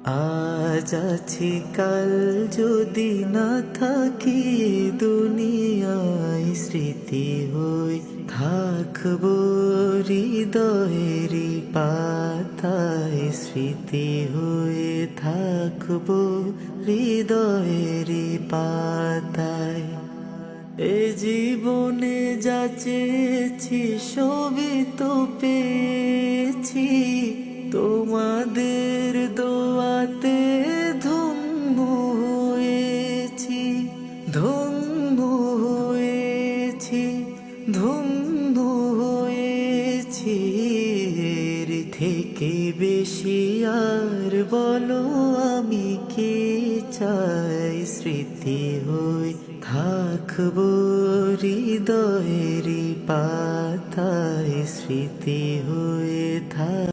আজ আছি কাল যদি না থাকি দুনিয়ায় স্মৃতি হই থাকবো হৃদয়েরই পাতায় স্মৃতি হয়ে থাকবো হৃদয়েরই পাতায়। এ জীবনে যা চেয়েছি সবই তো পেয়েছি, তোমাদের দোয়াতে ধন্য হয়েছি, ধন্য হয়েছি, ধন্য হয়েছি। এর থেকে বেশি আর বলো আমি কি চাই, স্মৃতি হই থাকবো হৃদয়েরই পাতায় স্মৃতি হয়ে থাক